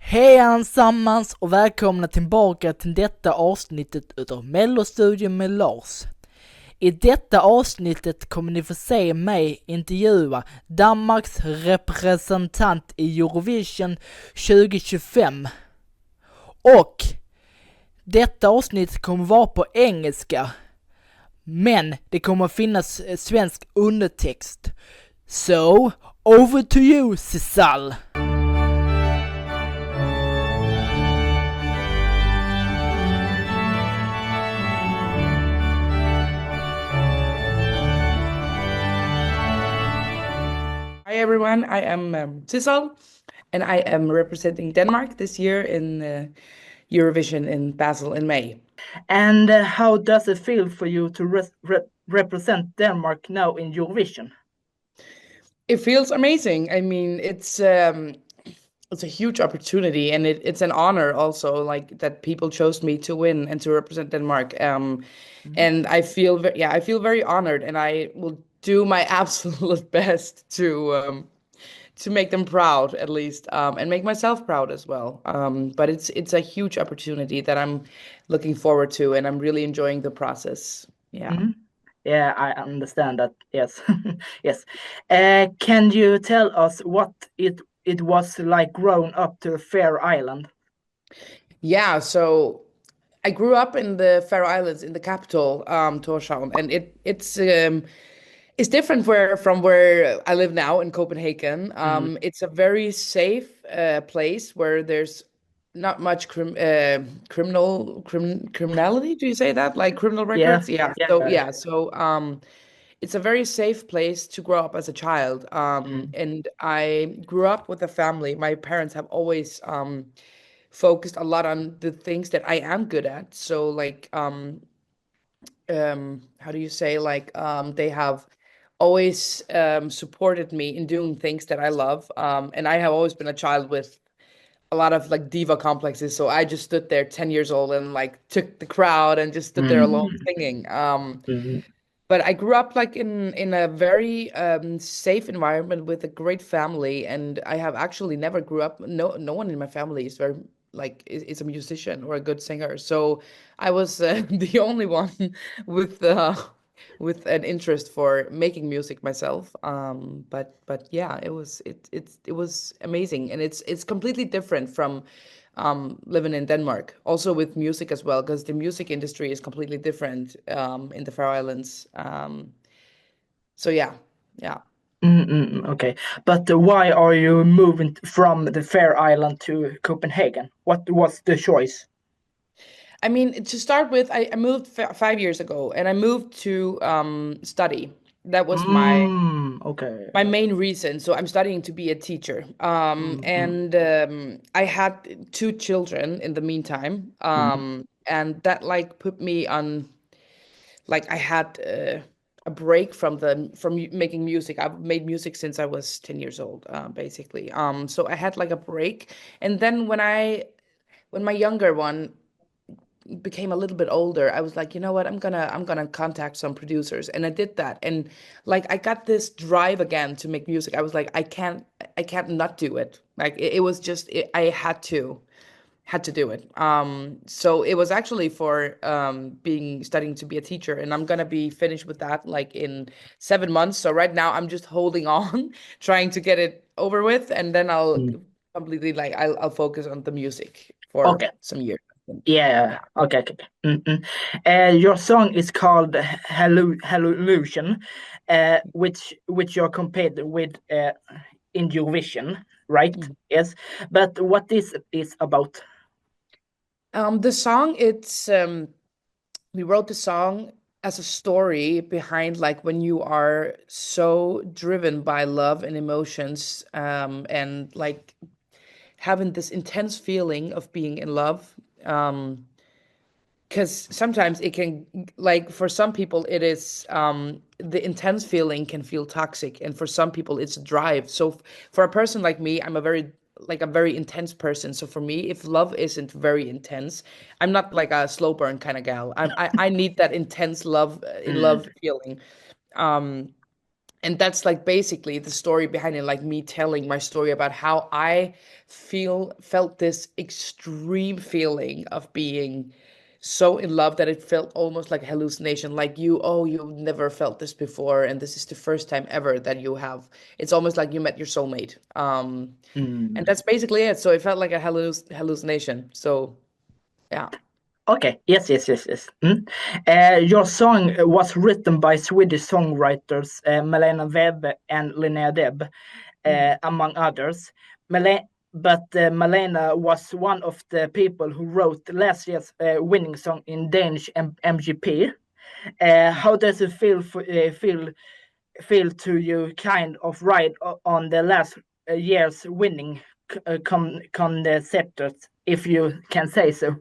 Hej allesammans och välkomna tillbaka till detta avsnittet utav MelloStudion med Lars. I detta avsnittet kommer ni få se mig intervjua Danmarks representant i Eurovision 2025. Och detta avsnitt kommer vara på engelska, men det kommer att finnas svensk undertext. So, over to you, Sissal! Hi everyone, I am Sissal, and I am representing Denmark this year in Eurovision in Basel in May. And how does it feel for you to represent Denmark now in Eurovision? It feels amazing. I mean, it's a huge opportunity, and it's an honor also, like that people chose me to win and to represent Denmark. And I feel I feel very honored, and I will do my absolute best to make them proud at least, and make myself proud as well. But it's a huge opportunity that I'm looking forward to, and I'm really enjoying the process. Yeah. Mm-hmm. Yeah, I understand that. Yes, yes. Can you tell us what it was like growing up to a Fair Island? Yeah, so I grew up in the Faroe Islands in the capital, Tórshavn, and it's different from where I live now in Copenhagen. It's a very safe place where there's not much criminality. Do you say that? Like criminal records? Yeah. So it's a very safe place to grow up as a child. And I grew up with a family. My parents have always focused a lot on the things that I am good at. So like how do you say, like they have always supported me in doing things that I love. And I have always been a child with a lot of like diva complexes. So I just stood there 10 years old and like took the crowd and just stood there alone singing. But I grew up like in a very safe environment with a great family, and I have actually never grew up. No one in my family is very like is a musician or a good singer. So I was the only one with with an interest for making music myself. But yeah, it was amazing, and it's completely different from living in Denmark. Also with music as well, because the music industry is completely different in the Faroe Islands. So yeah, yeah. Okay, but why are you moving from the Fair Island to Copenhagen? What was the choice? I mean, to start with, I moved 5 years ago, and I moved to study. That was Okay. my main reason. So I'm studying to be a teacher. And I had two children in the meantime. And that like put me on, like I had a break from making music. I've made music since I was 10 years old, basically. So I had like a break. And then when my younger one became a little bit older, I was like, you know what, I'm gonna contact some producers, and I did that, and like I got this drive again to make music. I was like, I can't not do it. Like it was just I had to do it. So it was actually for being studying to be a teacher, and I'm gonna be finished with that like in 7 months. So right now I'm just holding on, trying to get it over with, and then I'll completely like I'll focus on the music for Okay. some years. Yeah. Okay. Your song is called Hallucination, which you're compared with in Eurovision, right? Yes. But what is about? The song, it's we wrote the song as a story behind like when you are so driven by love and emotions, and like having this intense feeling of being in love. Because sometimes it can, like for some people it is the intense feeling can feel toxic, and for some people it's a drive. So for a person like me, I'm a very intense person. So for me, if love isn't very intense, I'm not like a slow burn kind of gal. I need that intense love feeling. And that's like basically the story behind it, like me telling my story about how I felt this extreme feeling of being so in love that it felt almost like a hallucination, like you've never felt this before, and this is the first time ever that you have. It's almost like you met your soulmate. And Mm. that's basically it. So it felt like a hallucination. So yeah. Okay, yes, yes, yes, yes. Your song was written by Swedish songwriters Malena Webb and Linnea Deb, among others. Malena was one of the people who wrote last year's winning song in Danish MGP. How does it feel to you kind of ride on the last year's winning concept, if you can say so?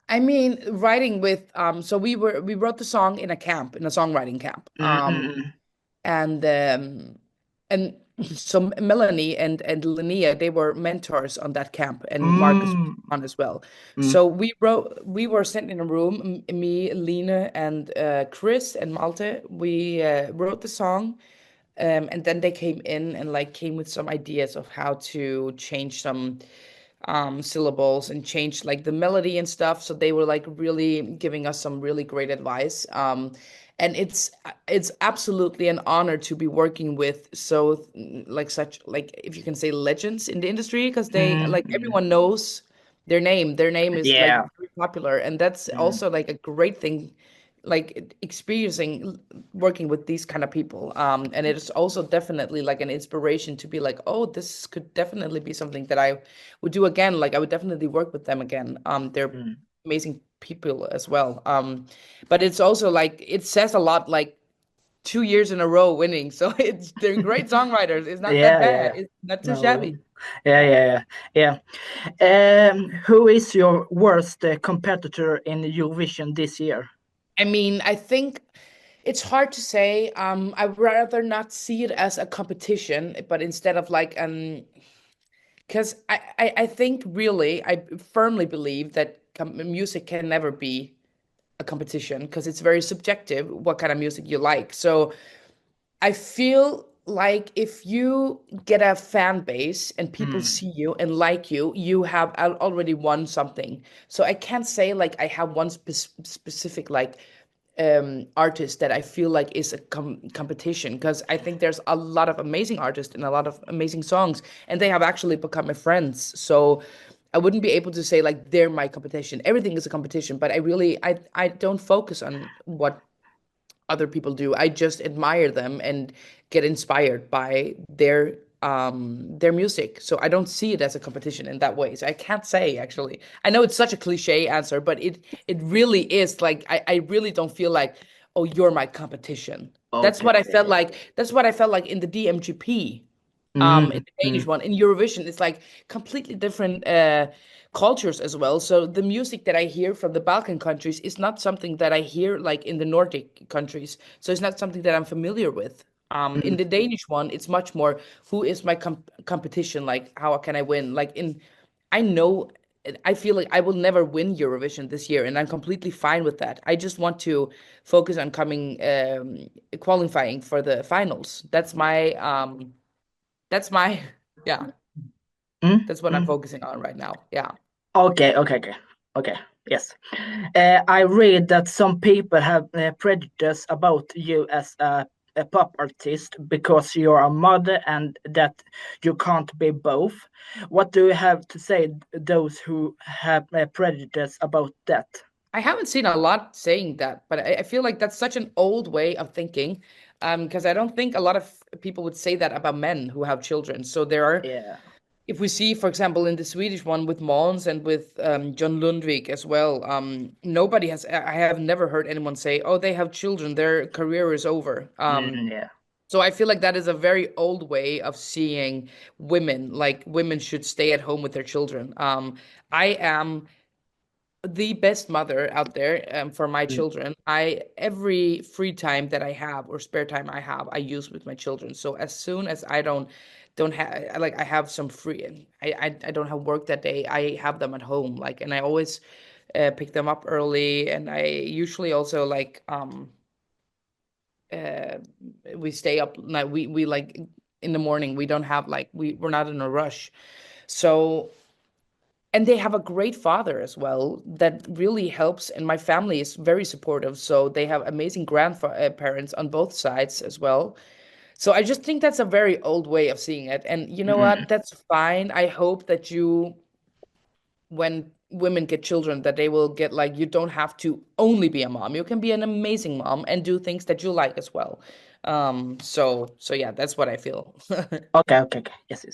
I mean, writing with so we wrote the song in a camp, in a songwriting camp. Mm-mm. And so Melanie and Linnea, they were mentors on that camp, and Marcus was Mm. on as well. Mm. So we were sent in a room, me, Lena, and Chris and Malte. We wrote the song, and then they came in and like came with some ideas of how to change some syllables and change like the melody and stuff. So they were like really giving us some really great advice. And it's absolutely an honor to be working with like such, like, if you can say, legends in the industry, because they like Mm. everyone knows their name. Their name is like Yeah. very popular, and that's Mm. also like a great thing, like experiencing working with these kind of people. And it's also definitely like an inspiration to be like, oh, this could definitely be something that I would do again. Like I would definitely work with them again. They're Mm. amazing people as well. But it's also like it says a lot, like 2 years in a row winning. So they're great songwriters. It's not that Yeah, yeah, bad. yeah. It's not too No. shabby. Yeah, yeah, yeah, yeah. Who is your worst competitor in Eurovision this year? I mean, I think it's hard to say. I'd rather not see it as a competition, but instead of like because I think really I firmly believe that music can never be a competition because it's very subjective what kind of music you like. So I feel like if you get a fan base and people Mm. see you and like you have already won something. So I can't say like I have one specific like artist that I feel like is a competition, because I think there's a lot of amazing artists and a lot of amazing songs, and they have actually become my friends. So I wouldn't be able to say like they're my competition. Everything is a competition, but I don't focus on what other people do. I just admire them and get inspired by their music. So I don't see it as a competition in that way. So I can't say, actually. I know it's such a cliche answer, but it really is like I really don't feel like, oh, you're my competition. That's Okay. what I felt like. That's what I felt like in the DMGP, in Mm. the Danish Mm. one. In Eurovision, it's like completely different cultures as well. So the music that I hear from the Balkan countries is not something that I hear like in the Nordic countries. So it's not something that I'm familiar with. In Mm. the Danish one, it's much more who is my competition? Like how can I win? Like I know, I feel like I will never win Eurovision this year, and I'm completely fine with that. I just want to focus on coming qualifying for the finals. That's my yeah, Mm. that's what I'm Mm. focusing on right now. Yeah. Okay, okay, okay, okay. Yes. I read that some people have prejudice about you as a pop artist because you're a mother and that you can't be both. What do you have to say those who have prejudice about that? I haven't seen a lot saying that, but I feel like that's such an old way of thinking. Because I don't think a lot of people would say that about men who have children. So there are, Yeah. if we see, for example, in the Swedish one with Måns and with John Lundvik as well, nobody has, I have never heard anyone say, oh, they have children, their career is over. Yeah. So I feel like that is a very old way of seeing women, like women should stay at home with their children. I am the best mother out there for my Mm. children. I every free time that I have or spare time I have, I use with my children. So as soon as I don't have, like, I have some free, I don't have work that day, I have them at home, like, and I always pick them up early, and I usually also like we stay up night. We like in the morning. We don't have like we're not in a rush. So, and they have a great father as well that really helps. And my family is very supportive. So they have amazing grandparents on both sides as well. So I just think that's a very old way of seeing it. And you know what? That's fine. I hope that when women get children, that they will get like, you don't have to only be a mom. You can be an amazing mom and do things that you like as well. So yeah, that's what I feel. Okay. Yes.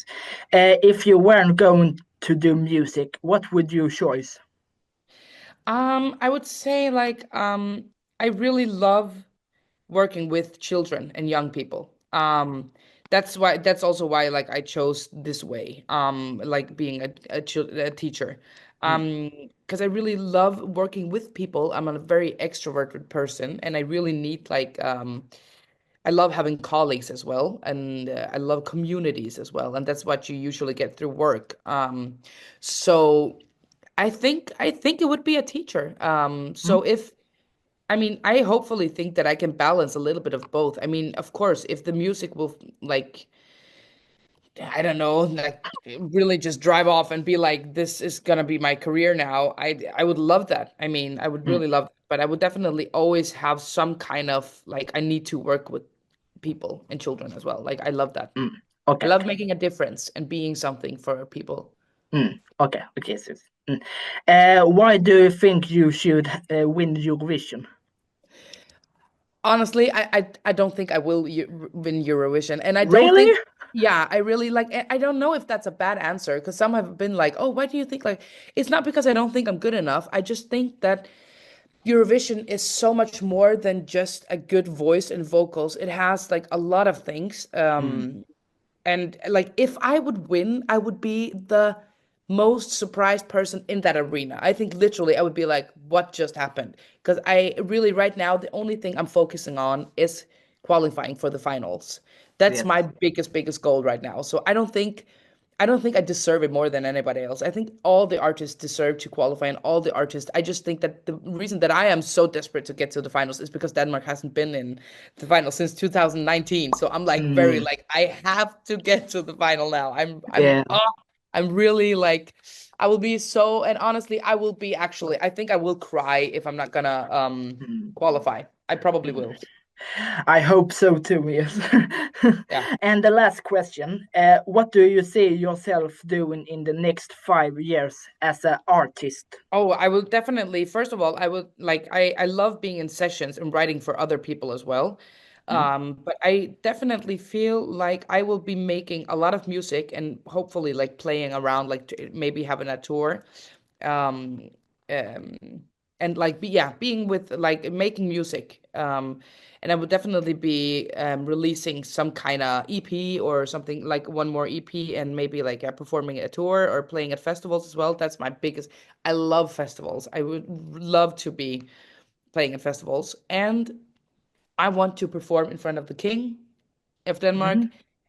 If you weren't going to do music, what would you choose? I would say like I really love working with children and young people. That's also why like I chose this way. Like being a teacher. Because I really love working with people. I'm a very extroverted person, and I really need like I love having colleagues as well, and I love communities as well, and that's what you usually get through work. So I think it would be a teacher. So if I mean, I hopefully think that I can balance a little bit of both. I mean, of course, if the music will like, I don't know, like really just drive off and be like, this is gonna be my career now. I would love that. I mean, I would really love that. But I would definitely always have some kind of like I need to work with people and children as well. Like I love that. Okay. I love making a difference and being something for people. Okay. So, why do you think you should win Eurovision? Honestly, I don't think I will win Eurovision, and I don't Really? think. Yeah, I really like. I don't know if that's a bad answer because some have been like, "Oh, why do you think like?" It's not because I don't think I'm good enough. I just think that Eurovision is so much more than just a good voice and vocals. It has like a lot of things. And like if I would win, I would be the most surprised person in that arena. I think literally I would be like, what just happened? Because I really right now the only thing I'm focusing on is qualifying for the finals. That's Yes. my biggest goal right now. So I don't think I deserve it more than anybody else. I think all the artists deserve to qualify, and all the artists. I just think that the reason that I am so desperate to get to the finals is because Denmark hasn't been in the final since 2019. So I'm like very like I have to get to the final now. Yeah. I'm really like I will be so, and honestly I will be actually I think I will cry if I'm not gonna qualify. I probably will. I hope so too, yes. Yeah. And the last question, what do you see yourself doing in the next 5 years as an artist? Oh, I will definitely, first of all, I would like I love being in sessions and writing for other people as well. But I definitely feel like I will be making a lot of music and hopefully like playing around, like maybe having a tour. Um, um, and like being with like making music. And I would definitely be releasing some kind of EP or something like one more EP, and maybe like performing a tour or playing at festivals as well. That's my biggest. I love festivals. I would love to be playing at festivals, and I want to perform in front of the king of Denmark.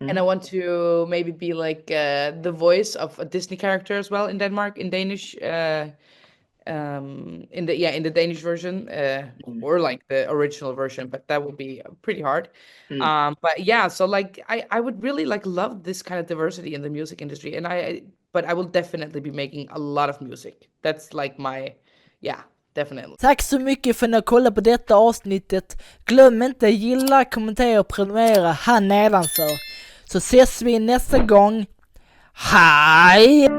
And I want to maybe be like the voice of a Disney character as well in Denmark in Danish. In the Danish version, or like the original version, but that would be pretty hard. But yeah, so like I would really like love this kind of diversity in the music industry, and but I will definitely be making a lot of music. That's like my, yeah, definitely. Tack så mycket för att ni har kollat på detta avsnittet. Glöm inte gilla, kommentera och prenumerera här nedanför. Så ses vi nästa gång. Hej!